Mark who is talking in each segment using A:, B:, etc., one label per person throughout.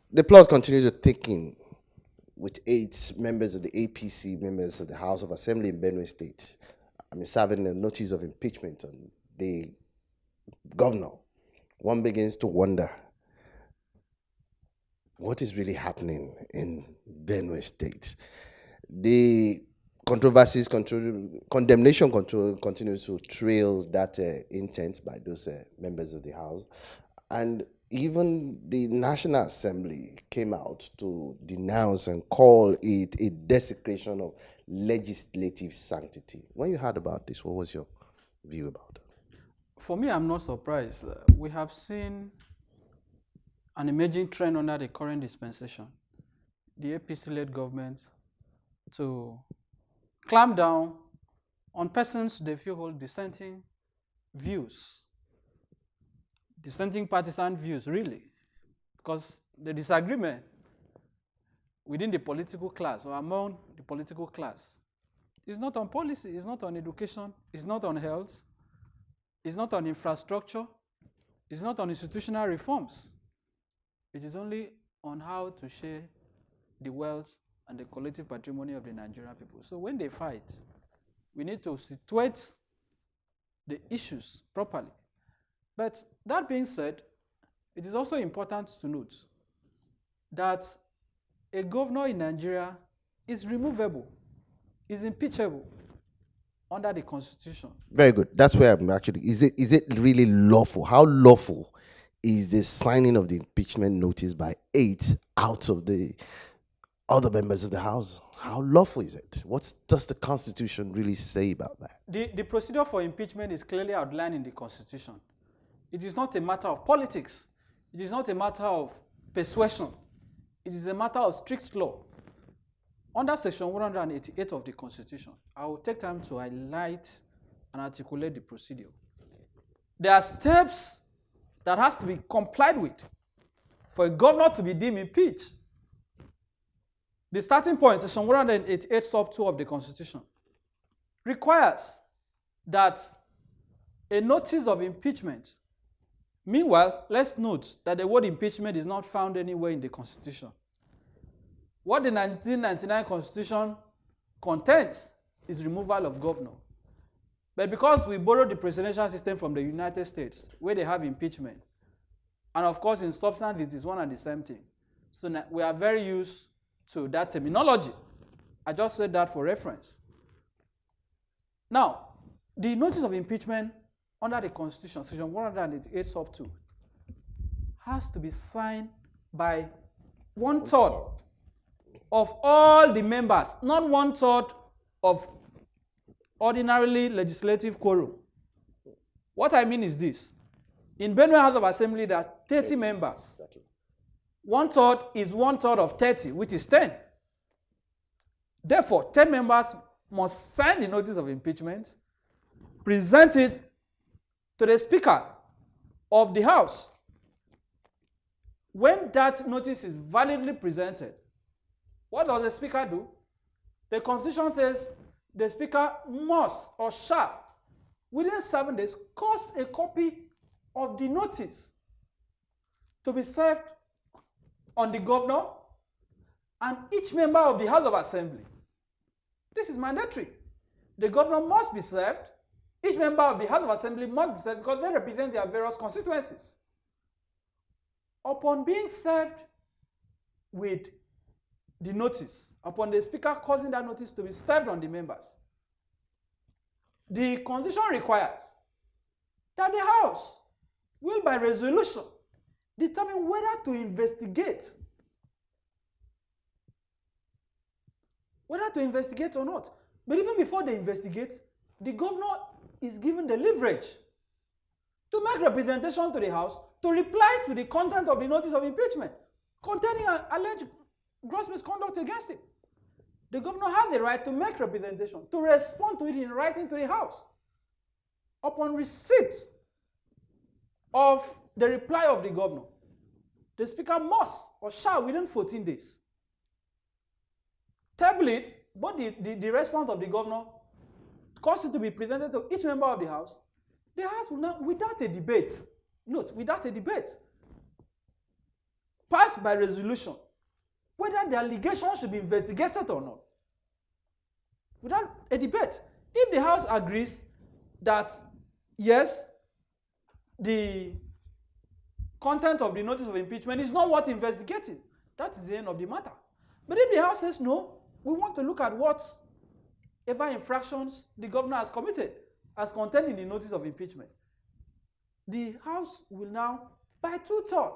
A: The plot continued to thicken with 8 members of the APC, members of the House of Assembly in Benue State, serving a notice of impeachment on the governor. One begins to wonder what is really happening in Benue State. The controversies, condemnation continues to trail that intent by those members of the House. And even the National Assembly came out to denounce and call it a desecration of legislative sanctity. When you heard about this, what was your view about that?
B: For me, I'm not surprised. We have seen an emerging trend under the current dispensation, the APC-led government, to clamp down on persons they feel hold dissenting views, dissenting partisan views, really, because the disagreement within the political class or among the political class is not on policy, it's not on education, it's not on health, it's not on infrastructure, it's not on institutional reforms. It is only on how to share the wealth and the collective patrimony of the Nigerian people. So when they fight, we need to situate the issues properly. But that being said, it is also important to note that a governor in Nigeria is removable, is impeachable under the Constitution.
A: Very good. That's where I'm actually, is it really lawful? How lawful is the signing of the impeachment notice by 8 out of the other members of the House? How lawful is it? What does the Constitution really say about that?
B: The procedure for impeachment is clearly outlined in the Constitution. It is not a matter of politics. It is not a matter of persuasion. It is a matter of strict law. Under Section 188 of the Constitution, I will take time to highlight and articulate the procedure. There are steps that has to be complied with for a governor to be deemed impeached. The starting point, Section 188 sub 2 of the Constitution, requires that a notice of impeachment. Meanwhile, let's note that the word impeachment is not found anywhere in the Constitution. What the 1999 Constitution contains is removal of governor. But because we borrowed the presidential system from the United States, where they have impeachment, and of course in substance it is one and the same thing, so now we are very used to that terminology. I just said that for reference. Now, the notice of impeachment under the Constitution, Section 188 sub 2, has to be signed by 1/3 of all the members, not 1/3 of ordinarily legislative quorum. What I mean is this. In Benue House of Assembly, there are 30 members. Exactly. 1/3 is 1/3 of 30, which is 10. Therefore, 10 members must sign the notice of impeachment, present it to the Speaker of the House. When that notice is validly presented, what does the Speaker do? The Constitution says the Speaker must or shall, within 7 days, cause a copy of the notice to be served on the governor and each member of the House of Assembly. This is mandatory. The governor must be served. Each member of the House of Assembly must be served because they represent their various constituencies. Upon being served with the notice, upon the Speaker causing that notice to be served on the members, the Constitution requires that the House will, by resolution, determine whether to investigate or not. But even before they investigate, the governor is given the leverage to make representation to the House to reply to the content of the notice of impeachment containing an alleged gross misconduct against him. The governor has the right to make representation, to respond to it in writing to the House. Upon receipt of the reply of the governor, the Speaker must or shall, within 14 days, table it, but the response of the governor cause it to be presented to each member of the House will now, without a debate, note, without a debate, pass by resolution whether the allegation should be investigated or not. Without a debate. If the House agrees that, yes, the content of the notice of impeachment is not worth investigating, that is the end of the matter. But if the House says, no, we want to look at whatever infractions the governor has committed as contained in the notice of impeachment, the House will now, by 2/3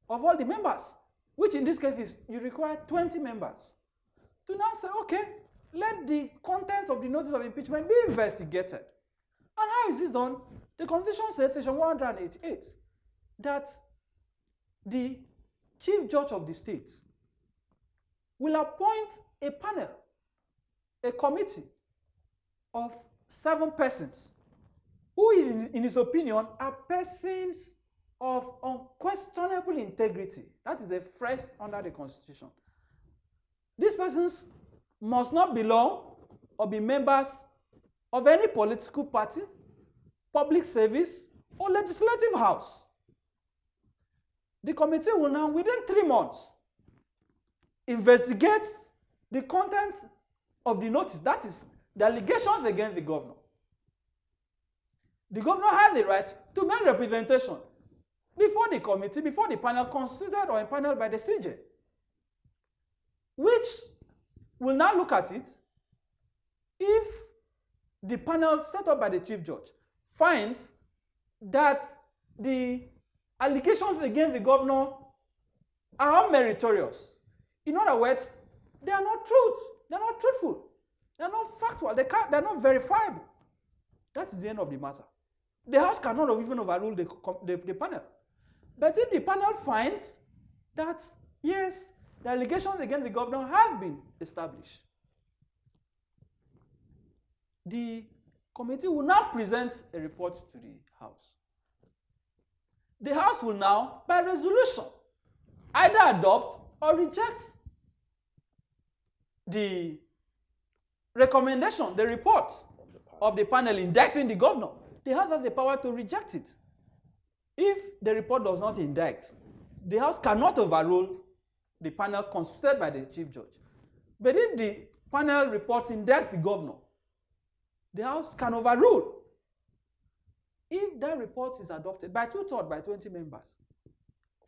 B: of all the members, which in this case is, you require 20 members, to now say, okay, let the content of the notice of impeachment be investigated. And how is this done? The Constitution says, section 188, that the Chief Judge of the state will appoint a panel, a committee of 7 persons, who in his opinion are persons of unquestionable integrity. That is a phrase under the Constitution. These persons must not belong or be members of any political party, public service, or legislative house. The committee will now, within 3 months, investigate the contents of the notice, that is, the allegations against the governor. The governor has the right to make representation before the committee, before the panel considered or impaneled by the CJ, which will now look at it. If the panel set up by the Chief Judge finds that the allegations against the governor are unmeritorious, in other words, they are not truthful, they are not factual, they are not verifiable, that is the end of the matter. The House cannot even overrule the panel. But if the panel finds that, yes, the allegations against the governor have been established, the committee will now present a report to the House. The House will now, by resolution, either adopt or reject the recommendation, the report of the panel indicting the governor. The House has the power to reject it. If the report does not indict, the House cannot overrule the panel constituted by the Chief Judge. But if the panel reports indicts the governor, the House can overrule. If that report is adopted by 2/3, by 20 members,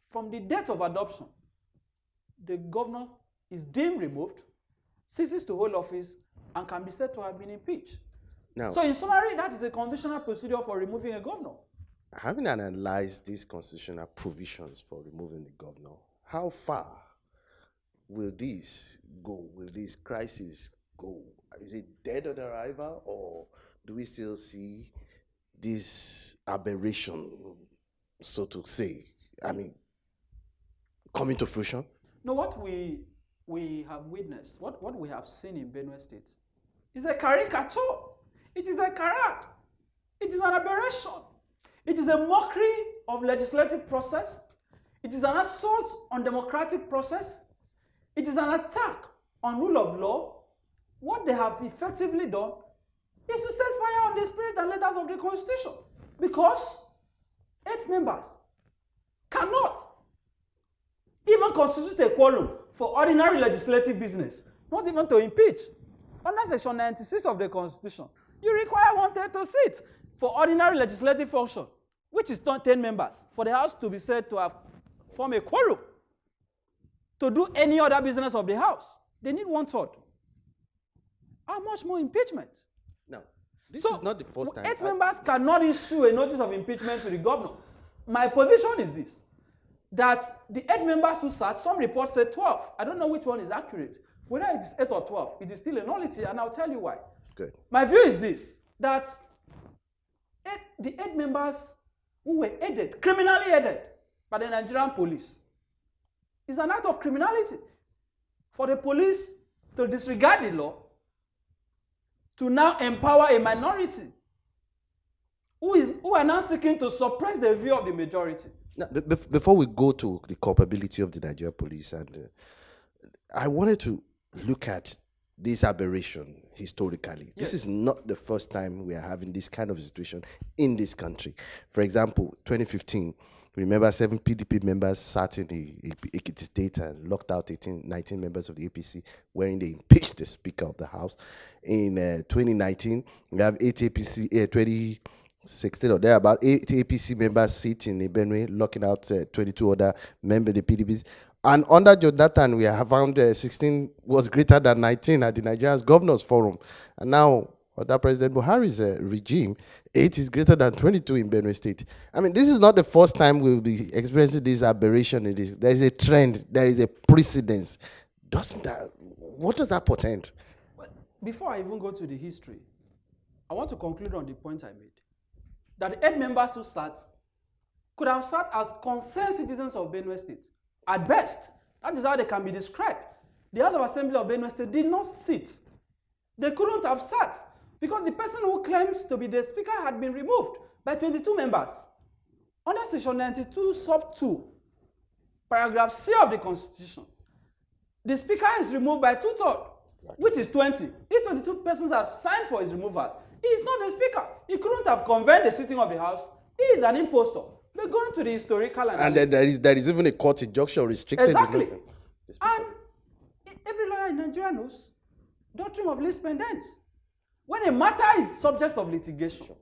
B: from the date of adoption, the governor is deemed removed, ceases to hold office, and can be said to have been impeached.
A: Now,
B: so in summary, that is a constitutional procedure for removing a governor.
A: Having analyzed these constitutional provisions for removing the governor, how far will this go? Will this crisis go? Is it dead on arrival, or do we still see this aberration, so to say, coming to fruition?
B: No, what we have witnessed, what we have seen in Benue State is a caricature. It is a charade. It is an aberration. It is a mockery of legislative process. It is an assault on democratic process. It is an attack on rule of law. What they have effectively done is to set fire on the spirit and letters of the Constitution, because 8 members cannot even constitute a quorum for ordinary legislative business, not even to impeach. Under section 96 of the Constitution, you require 1/3 to sit for ordinary legislative function, which is 10 members, for the House to be said to have formed a quorum to do any other business of the House. They need 1/3. How much more impeachment?
A: Now, this is not the first time.
B: 8 members cannot issue a notice of impeachment to the governor. My position is this, that the 8 members who sat, some reports say 12. I don't know which one is accurate. Whether it is 8 or 12, it is still a nullity, and I'll tell you why.
A: Good.
B: My view is this, that the 8 members who were aided, criminally aided by the Nigerian police, is an act of criminality for the police to disregard the law, to now empower a minority who are now seeking to suppress the view of the majority.
A: Now, before we go to the culpability of the Nigerian police, and I wanted to look at this aberration historically, this
B: Yes.
A: is not the first time we are having this kind of situation in this country. For example, 2015, remember 7 PDP members sat in the Ekiti State and locked out 19 members of the APC, wherein they impeached the Speaker of the House. In 2019, we have 8 APC, 2016 or there, about 8 APC members sit in Benue, locking out 22 other members of the PDPs. And under Jonathan, we have found 16 was greater than 19 at the Nigerian Governors Forum. And now, under President Buhari's regime, 8 is greater than 22 in Benue State. I mean, this is not the first time we'll be experiencing this aberration. There is a trend, there is a precedence. What does that portend?
B: Before I even go to the history, I want to conclude on the point I made. That the 8 members who sat could have sat as concerned citizens of Benue State. At best, that is how they can be described. The House of Assembly of Benue State did not sit. They couldn't have sat because the person who claims to be the speaker had been removed by 22 members. Under section 92 sub 2, paragraph C of the Constitution, the speaker is removed by 2/3, which is 20. If 22 persons are signed for his removal, he is not the speaker. He couldn't have convened the sitting of the House. He is an impostor. We're going to the historical analysis.
A: And then there is even a court injunction restricted.
B: Exactly. And every lawyer in Nigeria knows doctrine of lis pendens. When a matter is subject of litigation,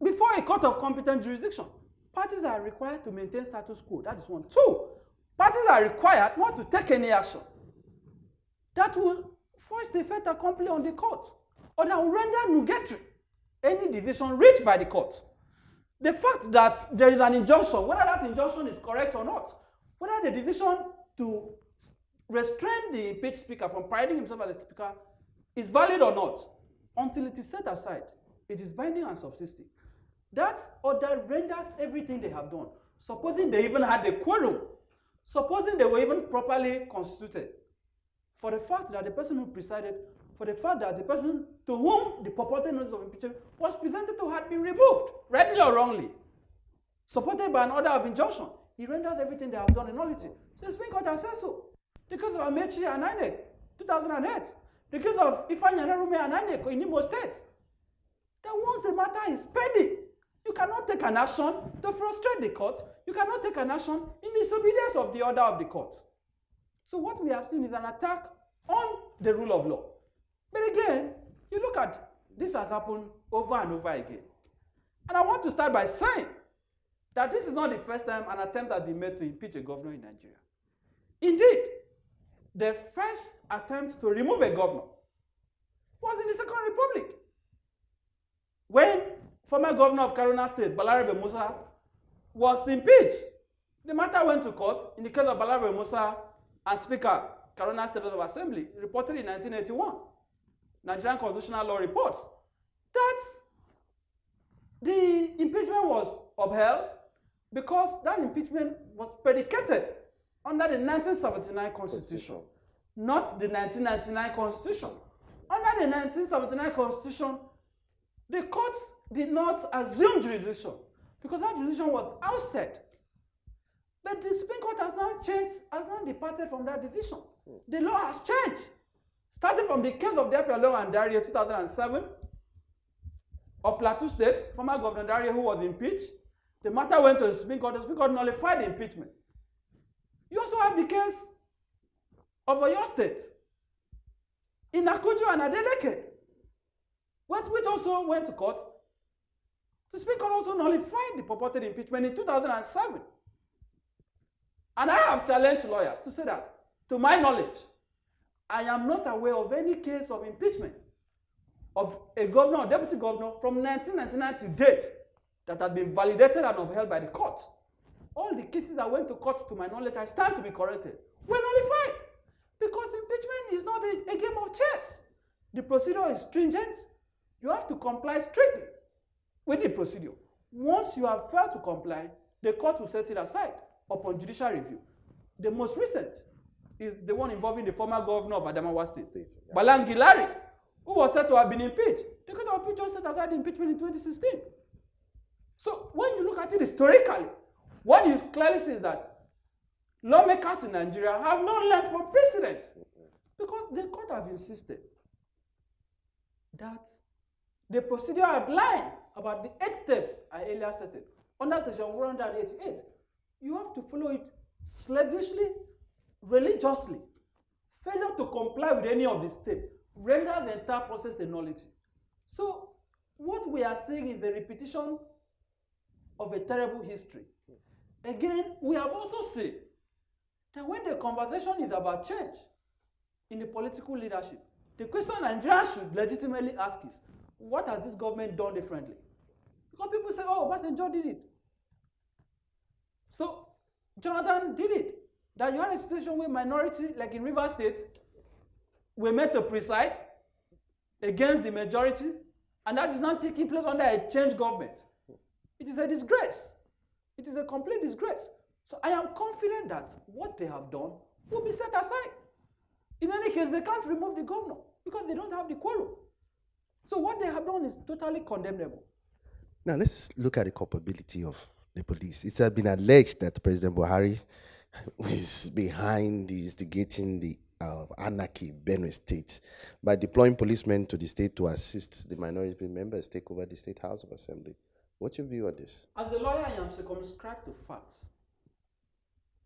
B: before a court of competent jurisdiction, parties are required to maintain status quo. That is 1. 2, parties are required not to take any action that will force the fait accompli on the court or that will render nugatory any decision reached by the court. The fact that there is an injunction, whether that injunction is correct or not, whether the decision to restrain the impeached speaker from parading himself as the speaker is valid or not, until it is set aside, it is binding and subsisting. That order renders everything they have done. Supposing they even had a quorum, supposing they were even properly constituted, for the fact that the person who presided, for the fact that the person to whom the purported notice of impeachment was presented to had been removed, rightly or wrongly, supported by an order of injunction, he renders everything they have done a nullity. So the Supreme Court has said so. The case of Amechi and INEC, 2008. The case of Ifeanyi Anarume and INEC in Imo State. That once the matter is pending, you cannot take an action to frustrate the court. You cannot take an action in disobedience of the order of the court. So what we have seen is an attack on the rule of law. But again, you look at this has happened over and over again. And I want to start by saying that this is not the first time an attempt has been made to impeach a governor in Nigeria. Indeed, the first attempt to remove a governor was in the Second Republic, when former governor of Kaduna State, Balarabe Musa, was impeached. The matter went to court in the case of Balarabe Musa and Speaker, Kaduna State of Assembly, reported in 1981. Nigerian Constitutional Law reports that the impeachment was upheld because that impeachment was predicated under the 1979 Constitution, not the 1999 Constitution. Under the 1979 Constitution, the court did not assume jurisdiction because that jurisdiction was ousted. But the Supreme Court has now changed, has now departed from that division. The law has changed. Starting from the case of Diapia and Daria 2007 of Plateau State, former Governor Daria who was impeached, the matter went to the Supreme Court nullified the impeachment. You also have the case of Oyo State, in Akuju and Adeleke, which also went to court. The Supreme Court also nullified the purported impeachment in 2007. And I have challenged lawyers to say that, to my knowledge, I am not aware of any case of impeachment of a governor or deputy governor from 1999 to date that has been validated and upheld by the court. All the cases that went to court, to my knowledge, I stand to be corrected, were nullified. Because impeachment is not a game of chess. The procedure is stringent. You have to comply strictly with the procedure. Once you have failed to comply, the court will set it aside upon judicial review. The most recent is the one involving the former governor of Adamawa State, Balangi Larry, who was said to have been impeached. The court of appeal just set aside the impeachment in 2016. So when you look at it historically, what you clearly see is that lawmakers in Nigeria have not learned from precedent, because the court have insisted that the procedure outlined about the 8 steps I earlier stated under section 188, you have to follow it slavishly, religiously. Failure to comply with any of the steps render the entire process a nullity. So what we are seeing is the repetition of a terrible history. Again, we have also seen that when the conversation is about change in the political leadership, the question Nigeria should legitimately ask is, what has this government done differently? Because people say, oh, Obasanjo did it. So Jonathan did it. That you had a situation where minority, like in Rivers State, were meant to preside against the majority, and that is not taking place under a changed government. It is a disgrace. It is a complete disgrace. So I am confident that what they have done will be set aside. In any case, they can't remove the governor because they don't have the quorum. So what they have done is totally condemnable.
A: Now let's look at the culpability of the police. It has been alleged that President Buhari is behind the instigating the anarchy in Benue State by deploying policemen to the state to assist the minority members take over the State House of Assembly. What's your view on this?
B: As a lawyer, I am circumscribed to facts.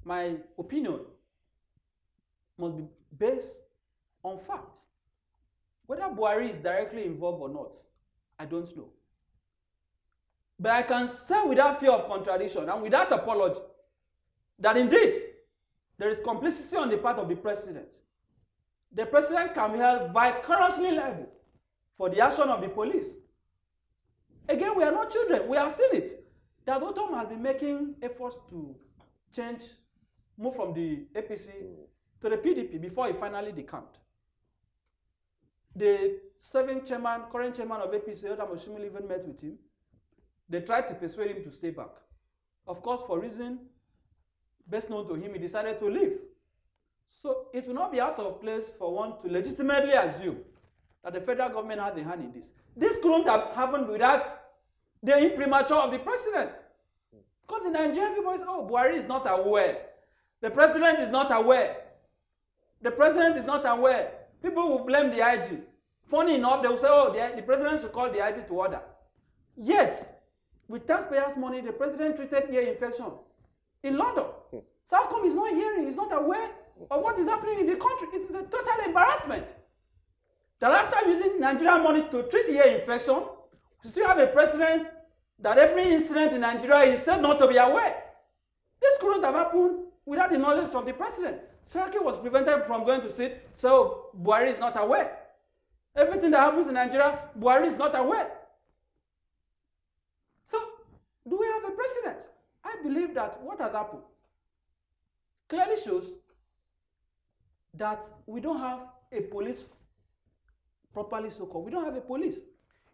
B: My opinion must be based on facts. Whether Buhari is directly involved or not, I don't know. But I can say without fear of contradiction and without apology that indeed there is complicity on the part of the president. The president can be held vicariously liable for the action of the police. Again, we are not children. We have seen it. That Otom has been making efforts to change, move from the APC to the PDP before he finally decamped. The current chairman of APC, Otam Oshimili, even met with him. They tried to persuade him to stay back. Of course, for reason best known to him, he decided to leave. So it will not be out of place for one to legitimately assume that the federal government has a hand in this. This couldn't have happened without the imprimatur of the president. Because the Nigerian people say, oh, Buhari is not aware. The president is not aware. The president is not aware. People will blame the IG. Funny enough, they will say, oh, the president should call the IG to order. Yet, with taxpayers' money, the president treated ear infection in London. So how come he's not hearing, he's not aware of what is happening in the country? It is a total embarrassment. That after using Nigerian money to treat ear infection, we still have a president that every incident in Nigeria is said not to be aware. This couldn't have happened without the knowledge of the president. Saraki was prevented from going to sit, so Buhari is not aware. Everything that happens in Nigeria, Buhari is not aware. So, do we have a precedent? I believe that what has happened clearly shows that we don't have a police properly so-called. We don't have a police.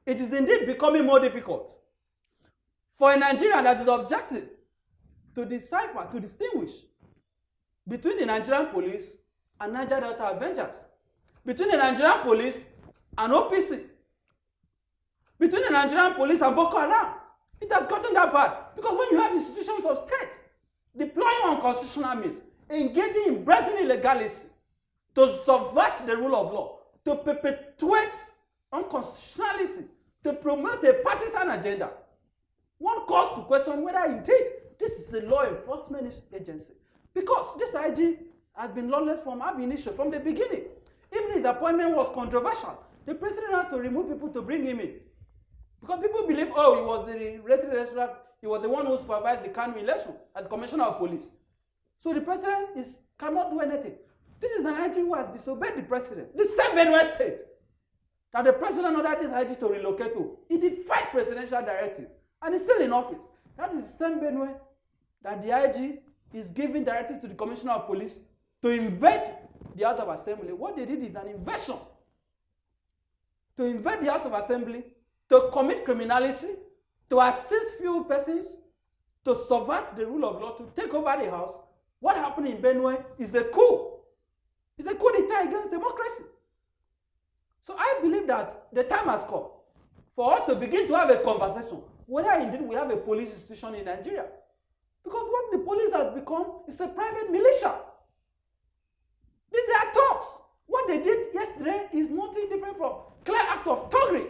B: It is indeed becoming more difficult for a Nigerian that is objective to decipher, to distinguish between the Nigerian police and Niger Delta Avengers, between the Nigerian police and OPC, between the Nigerian police and Boko Haram. It has gotten that bad because when you have institutions of state deploying unconstitutional means, engaging in brazen illegality to subvert the rule of law, to perpetuate unconstitutionality, to promote a partisan agenda, one calls to question whether indeed this is a law enforcement agency. Because this IG has been lawless from ab initio, from the beginning. Even if the appointment was controversial, the president had to remove people to bring him in. Because people believe, oh, he was he was the one who supervised the Kanu election as commissioner of police. So the president cannot do anything. This is an IG who has disobeyed the president. The same Benue State that the president ordered this IG to relocate to. He defied presidential directive and is still in office. That is the same Benue that the IG is giving directive to the commissioner of police to invade the House of Assembly. What they did is an invasion. To invade the House of Assembly, to commit criminality, to assist few persons, to subvert the rule of law, to take over the house. What happened in Benue is a coup. It's a coup d'etat against democracy. So I believe that the time has come for us to begin to have a conversation whether indeed we have a police institution in Nigeria. Because what the police has become is a private militia. Their talks. What they did yesterday is nothing different from clear act of thuggery.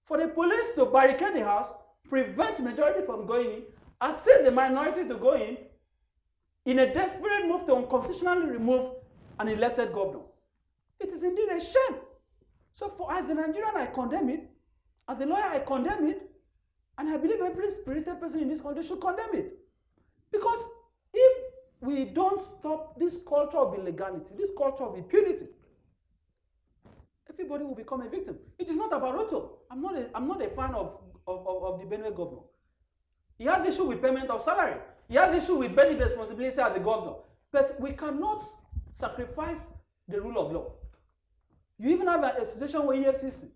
B: For the police to barricade the house, prevent the majority from going in, assist the minority to go in a desperate move to unconstitutionally remove an elected governor. It is indeed a shame. So as a Nigerian, I condemn it. As a lawyer, I condemn it. And I believe every spirited person in this country should condemn it. Because if we don't stop this culture of illegality, this culture of impunity, everybody will become a victim. It is not about Ruto. I'm not a fan of the Benue governor. He has issue with payment of salary. He has issue with bearing responsibility as the governor. But we cannot sacrifice the rule of law. You even have a situation where EFCC,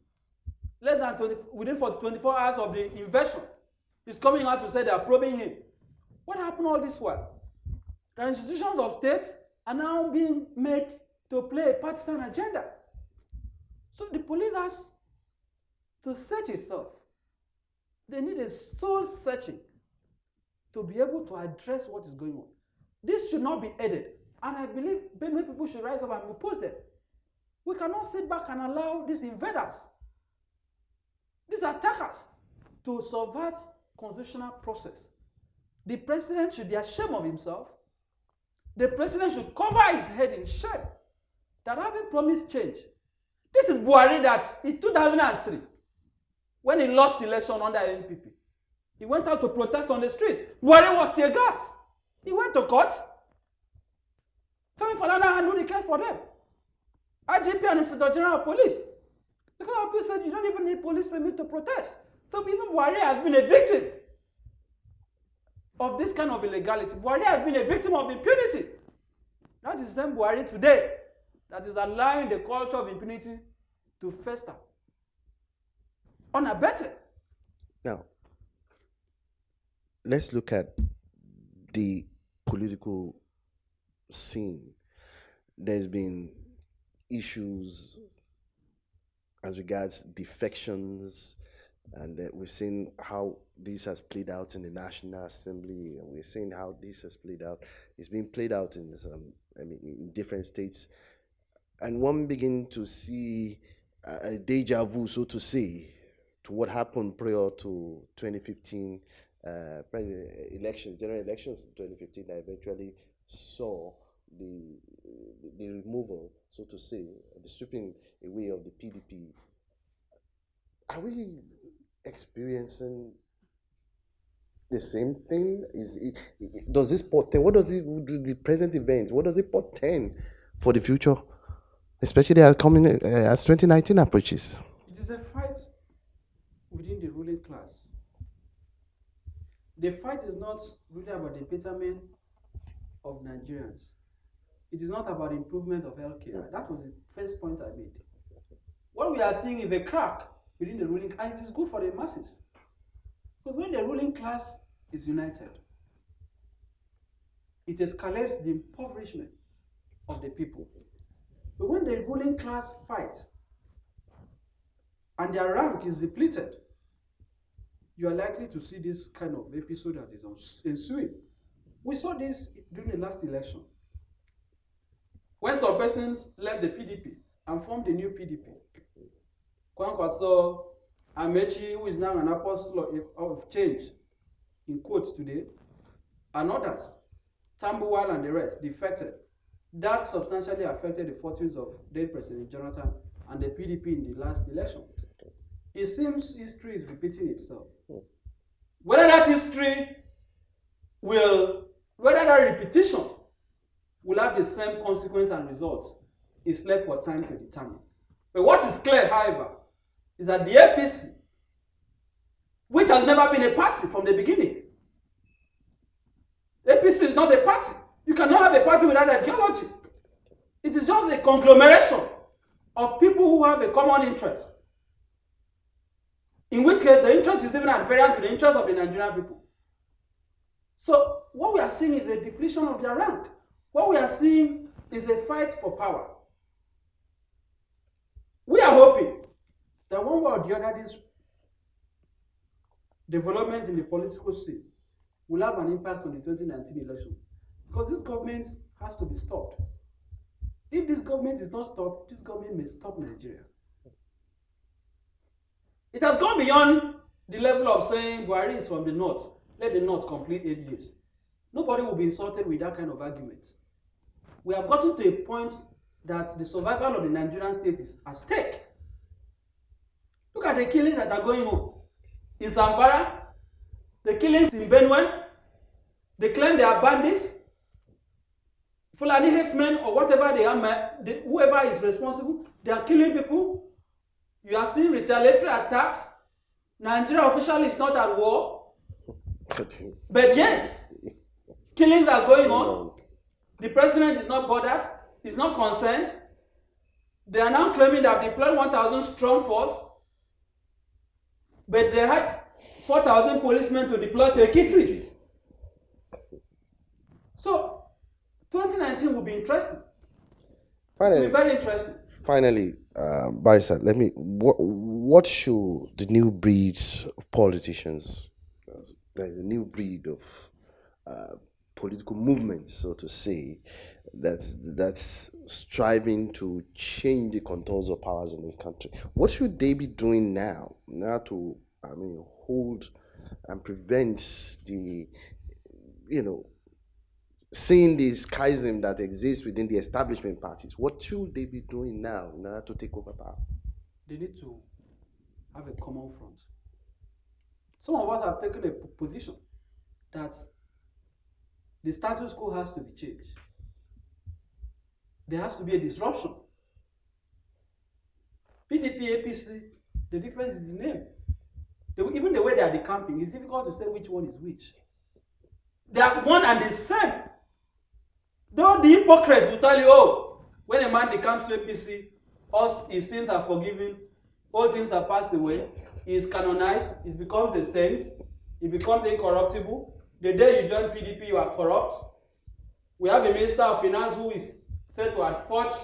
B: within 24 hours of the invasion, is coming out to say they are probing him. What happened all this while? The institutions of state are now being made to play a partisan agenda. So the police has to search itself. They need a soul searching to be able to address what is going on. This should not be aided. And I believe Benue people should rise up and oppose them. We cannot sit back and allow these invaders, these attackers, to subvert constitutional process. The president should be ashamed of himself. The president should cover his head in shame that having promised change. This is Buhari that in 2003, when he lost the election under NPP, he went out to protest on the street. Buhari was tear gas. He went to court. Femi Falana handled the case for them. IGP and Inspector General of Police. The court of appeal said you don't even need police permit to protest. So even Buhari has been a victim of this kind of illegality. Buhari has been a victim of impunity. That is the same Buhari today that is allowing the culture of impunity to fester. Unabated.
A: Now, let's look at the political scene. There's been issues as regards defections, and we've seen how this has played out in the National Assembly, and we're seeing how this has played out. It's been played out in in different states, and one begin to see a deja vu, so to say, to what happened prior to 2015 general elections in 2015 that eventually saw the removal, so to say, the stripping away of the PDP. Are we experiencing the same thing? Does this portend? What does the present events? What does it portend for the future, especially as 2019 approaches?
B: It is a fight within the ruling class. The fight is not really about the betterment of Nigerians. It is not about improvement of healthcare. That was the first point I made. What we are seeing is a crack within the ruling class, and it is good for the masses. Because when the ruling class is united, it escalates the impoverishment of the people. But when the ruling class fights and their rank is depleted, you are likely to see this kind of episode that is ensuing. We saw this during the last election, when some persons left the PDP and formed a new PDP. Kwankwaso Amechi, who is now an apostle of change, in quotes today, and others, Tambuwal and the rest, defected. That substantially affected the fortunes of then President Jonathan and the PDP in the last election. It seems history is repeating itself. Whether that repetition will have the same consequence and results is left for time to determine. But what is clear, however, is that the APC, which has never been a party from the beginning, APC is not a party. You cannot have a party without ideology. It is just a conglomeration of people who have a common interest. In which case, the interest is even at variance with the interest of the Nigerian people. So, what we are seeing is a depletion of their rank. What we are seeing is a fight for power. We are hoping that one way or the other, this development in the political scene will have an impact on the 2019 election. Because this government has to be stopped. If this government is not stopped, this government may stop Nigeria. It has gone beyond the level of saying Buhari is from the north. Let the north complete 8 years. Nobody will be insulted with that kind of argument. We have gotten to a point that the survival of the Nigerian state is at stake. Look at the killings that are going on in Zamfara, the killings in Benue. They claim they are bandits, Fulani herdsmen, or whatever they are, whoever is responsible, they are killing people. You are seeing retaliatory attacks. Nigeria officially is not at war. But yes, killings are going on. The president is not bothered. He's not concerned. They are now claiming they have deployed 1,000 strong force. But they had 4,000 policemen to deploy to Ekiti. So, 2019 will be interesting. Finally, it will be very interesting.
A: Finally, Barrister, what should the new breeds of politicians, there's a new breed of political movement, so to say, that's striving to change the contours of powers in this country. What should they be doing now to, hold and prevent the, seeing this schism that exists within the establishment parties? What should they be doing now in order to take over power?
B: They need to have a common front. Some of us have taken a position that the status quo has to be changed. There has to be a disruption. PDP, APC, the difference is the name. Even the way they are decamping, it's difficult to say which one is which. They are one and the same. Though the hypocrites will tell you, oh, when a man decamps to APC, his sins are forgiven, all things are passed away, he is canonized, he becomes a saint, he becomes incorruptible. The day you join PDP, you are corrupt. We have a minister of finance who is said to have forged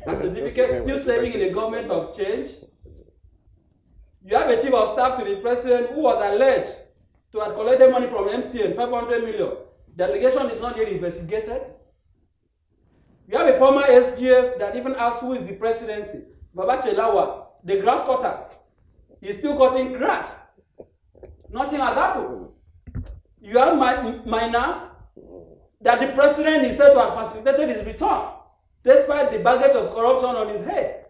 B: a certificate, still serving in a government of change. You have a chief of staff to the president who was alleged to have collected money from MTN, 500 million. The allegation is not yet investigated. You have a former SGF that even asked who is the presidency. Babache Lawa, the grass cutter. He's still cutting grass. Nothing has happened. You have Minor, that the president is said to have facilitated his return, despite the baggage of corruption on his head.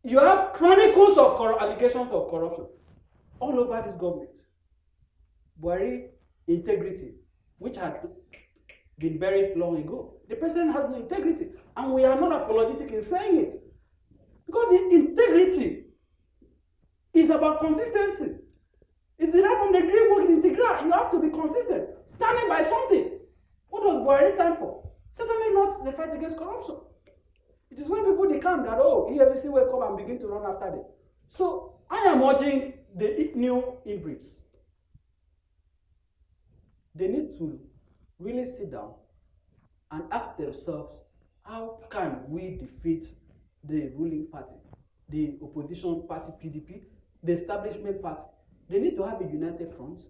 B: You have chronicles of allegations of corruption all over this government. Buhari integrity, which had been buried long ago. The president has no integrity, and we are not apologetic in saying it. Because the integrity is about consistency. It's derived from the Greek word integra. You have to be consistent, standing by something. What does Buhari stand for? Certainly not the fight against corruption. It is when people decamp that, EFCC will come and begin to run after them. So I am urging the new inbreeds. They need to really sit down and ask themselves, how can we defeat the ruling party, the opposition party PDP, the establishment party? They need to have a united front.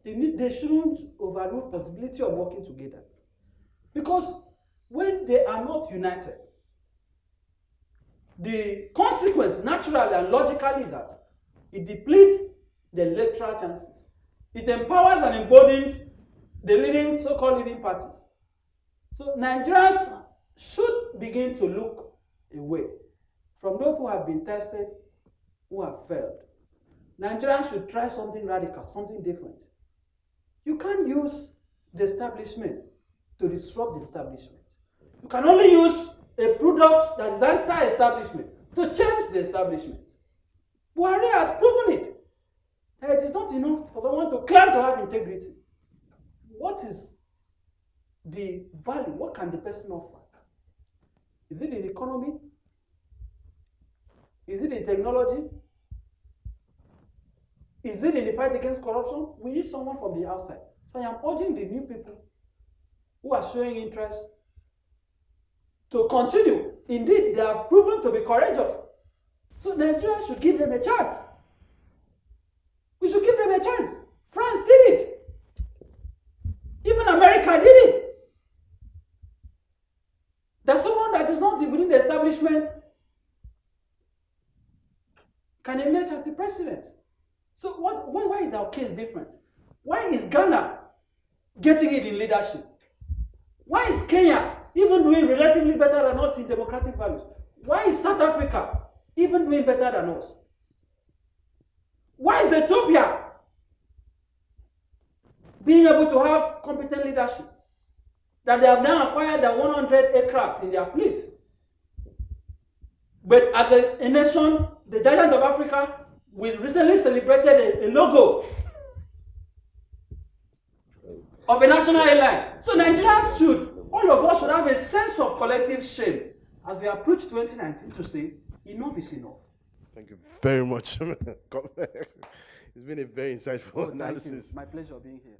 B: They shouldn't overlook possibility of working together. Because when they are not united, the consequence, naturally and logically, is that it depletes the electoral chances. It empowers and emboldens the so-called leading parties. So Nigerians should begin to look away from those who have been tested, who have failed. Nigerians should try something radical, something different. You can't use the establishment to disrupt the establishment. You can only use a product that is anti-establishment to change the establishment. Buhari has proven it. That it is not enough for someone to claim to have integrity. What is the value? What can the person offer? Is it in economy? Is it in technology? Is it in the fight against corruption? We need someone from the outside. So I am urging the new people who are showing interest to continue. Indeed, they have proven to be courageous. So Nigeria should give them a chance. We should give them a chance. France Africa did it. That someone that is not within the establishment can emerge as the president. So why is our case different? Why is Ghana getting it in leadership? Why is Kenya even doing relatively better than us in democratic values? Why is South Africa even doing better than us? Why is Ethiopia being able to have competent leadership? That they have now acquired the 100 aircraft in their fleet. But as a nation, the giant of Africa, we recently celebrated a logo of a national airline. So Nigerians should, all of us should have a sense of collective shame as we approach 2019 to say, enough is enough.
A: Thank you very much. It's been a very insightful analysis.
B: Thank you. My pleasure being here.